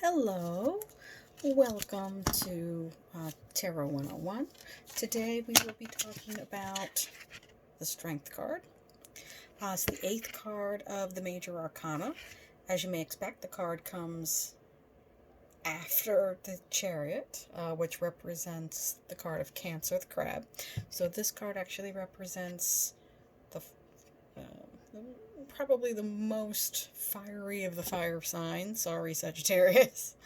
Hello, welcome to Tarot 101. Today we will be talking about the Strength card. It's the 8th card of the Major Arcana. As you may expect, the card comes after the Chariot, which represents the card of Cancer, the crab. So this card actually represents the probably the most fiery of the fire signs. Sorry, Sagittarius.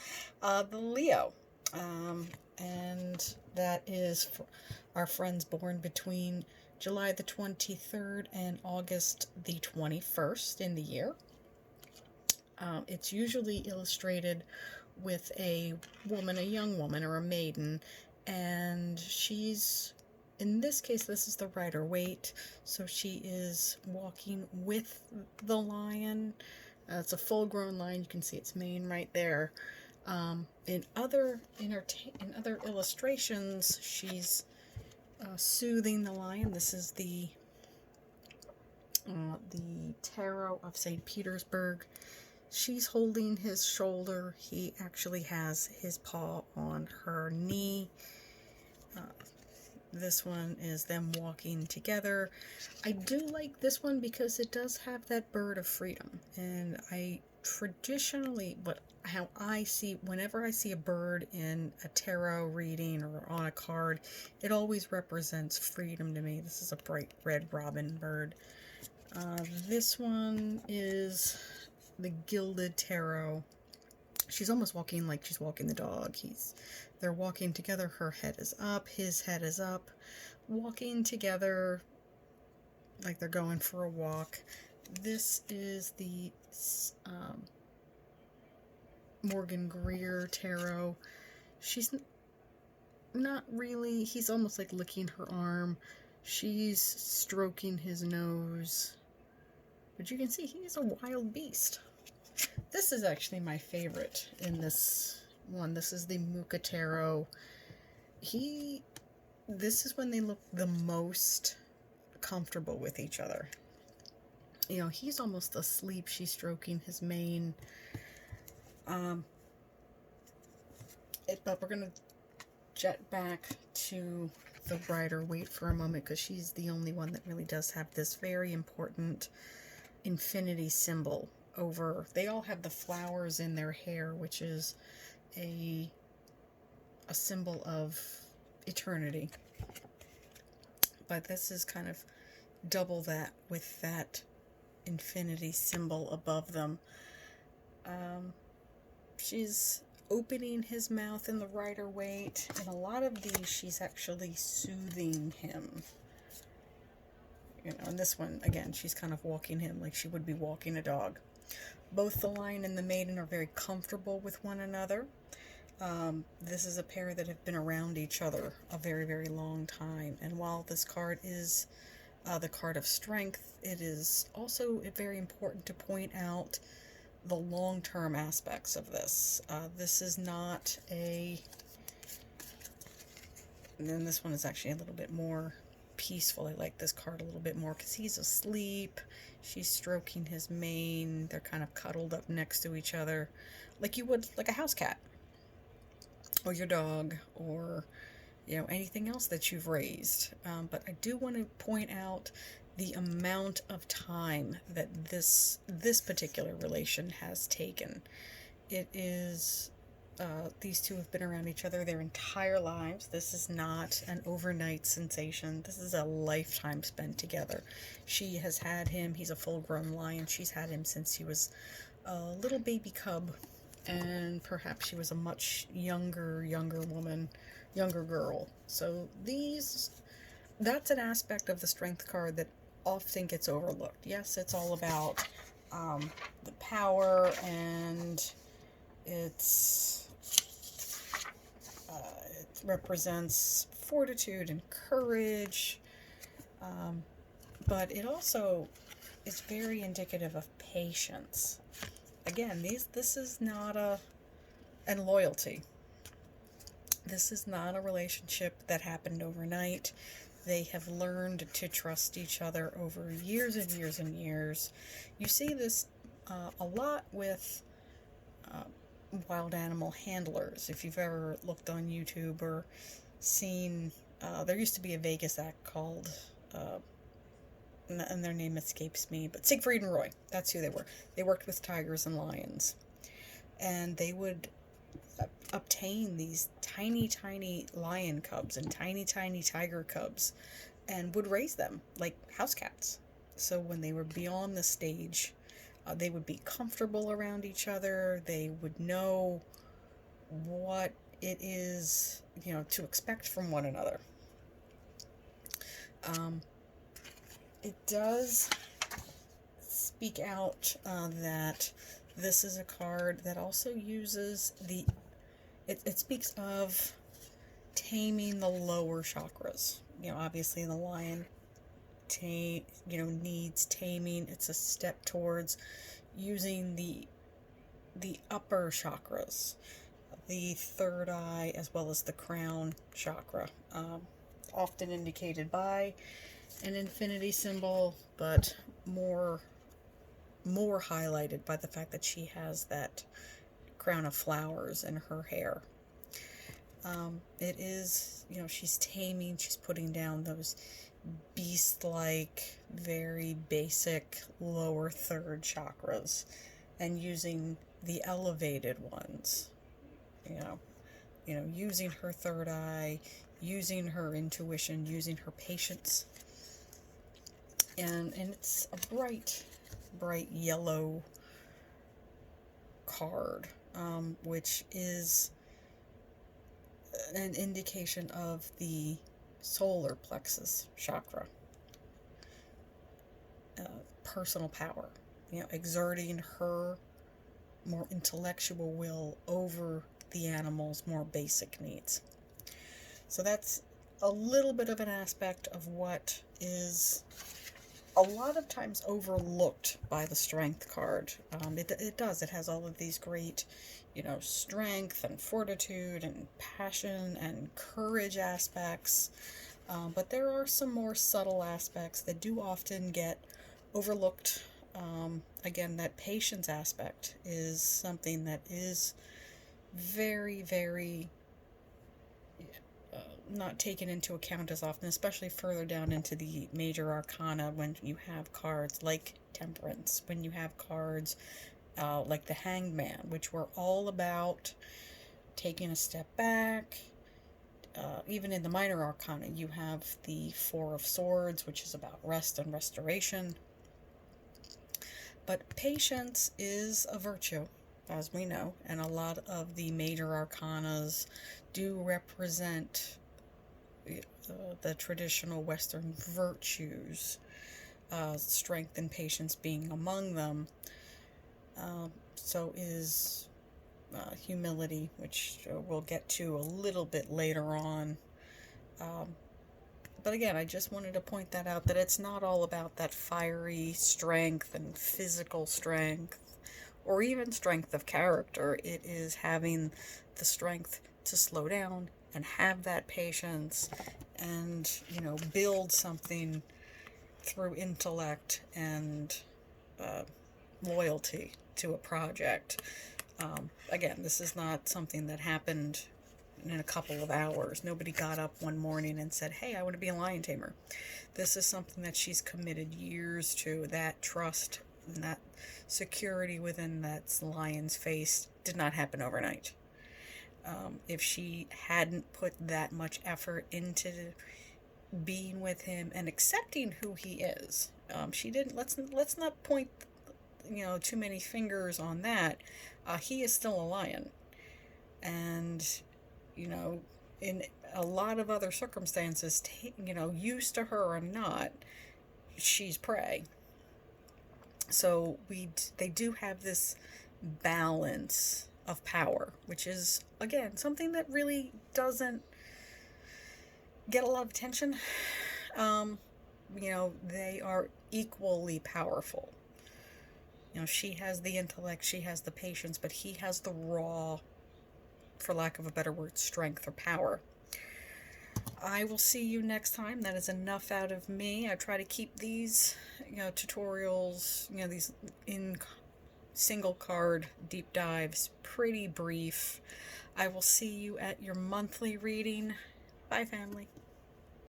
The Leo. And that is for our friends born between July the 23rd and August the 21st in the year. It's usually illustrated with a woman, a young woman, or a maiden, and she's, in this case, this is the Rider-Waite, so she is walking with the lion. It's a full-grown lion. You can see its mane right there. In other illustrations, she's soothing the lion. This is the Tarot of St. Petersburg. She's holding his shoulder. He actually has his paw on her knee. This one is them walking together. I do like this one because it does have that bird of freedom. And I traditionally, whenever I see a bird in a tarot reading or on a card, it always represents freedom to me. This is a bright red robin bird. This one is the Gilded Tarot. She's almost walking like she's walking the dog. They're walking together. Her head is up. His head is up. Walking together like they're going for a walk. This is the Morgan Greer Tarot. She's not really... He's almost like licking her arm. She's stroking his nose. But you can see he's a wild beast. This is actually my favorite in this one. This is the Muka Tarot. This is when they look the most comfortable with each other. You know, he's almost asleep. She's stroking his mane. But we're going to jet back to the Rider-Waite for a moment because she's the only one that really does have this very important infinity symbol over. They all have the flowers in their hair, which is a symbol of eternity. But this is kind of double that with that infinity symbol above them. She's opening his mouth in the Rider-Waite. In a lot of these, she's actually soothing him. You know, and this one, again, she's kind of walking him like she would be walking a dog. Both the lion and the maiden are very comfortable with one another. This is a pair that have been around each other a very, very long time. And while this card is the card of strength, it is also very important to point out the long-term aspects of this. This is not a... And then this one is actually a little bit more peaceful. I like this card a little bit more because he's asleep. She's stroking his mane. They're kind of cuddled up next to each other like you would like a house cat or your dog or, you know, anything else that you've raised. But I do want to point out the amount of time that this particular relation has taken. It is... these two have been around each other their entire lives. This is not an overnight sensation. This is a lifetime spent together. She has had him. He's a full-grown lion. She's had him since he was a little baby cub. And perhaps she was a much younger woman, younger girl. So that's an aspect of the Strength card that often gets overlooked. Yes, it's all about the power, and it represents fortitude and courage, but it also is very indicative of patience. Again, this is not and loyalty. This is not a relationship that happened overnight. They have learned to trust each other over years and years and years. You see this a lot with wild animal handlers. If you've ever looked on YouTube or seen, there used to be a Vegas act called, uh, and their name escapes me, but Siegfried and Roy. That's who they were. They worked with tigers and lions, and they would obtain these tiny, tiny lion cubs and tiny, tiny tiger cubs and would raise them like house cats. So when they were beyond the stage, they would be comfortable around each other. They would know what it is, to expect from one another. It does speak out that this is a card that also uses it speaks of taming the lower chakras. Obviously the lion needs taming. It's a step towards using the upper chakras, the third eye as well as the crown chakra, often indicated by an infinity symbol, but more highlighted by the fact that she has that crown of flowers in her hair. It is, she's taming, she's putting down those beast-like, very basic lower third chakras and using the elevated ones, using her third eye, using her intuition, using her patience. And it's a bright yellow card, which is an indication of the solar plexus chakra, personal power, exerting her more intellectual will over the animal's more basic needs. So that's a little bit of an aspect of what is a lot of times overlooked by the strength card. It has all of these great, strength and fortitude and passion and courage aspects. But there are some more subtle aspects that do often get overlooked. Again, that patience aspect is something that is very, very not taken into account as often, especially further down into the major arcana when you have cards like Temperance, when you have cards like the Hanged Man, which were all about taking a step back. Even in the minor arcana, you have the Four of Swords, which is about rest and restoration. But patience is a virtue, as we know, and a lot of the major arcanas do represent the traditional Western virtues, strength and patience being among them. So is humility, which we'll get to a little bit later on. But again, I just wanted to point that out, that it's not all about that fiery strength and physical strength, or even strength of character. It is having the strength to slow down and have that patience and, build something through intellect and loyalty to a project. Again, this is not something that happened in a couple of hours. Nobody got up one morning and said, hey, I want to be a lion tamer. This is something that she's committed years to. That trust and that security within that lion's face did not happen overnight. If she hadn't put that much effort into being with him and accepting who he is, she didn't. Let's not point, too many fingers on that. He is still a lion, and in a lot of other circumstances, used to her or not, she's prey. So they do have this balance of power, which is, again, something that really doesn't get a lot of attention. They are equally powerful. She has the intellect, she has the patience, but he has the raw, for lack of a better word, strength or power. I will see you next time. That is enough out of me. I try to keep these, tutorials, these in single card deep dives, pretty brief. I will see you at your monthly reading. Bye, family.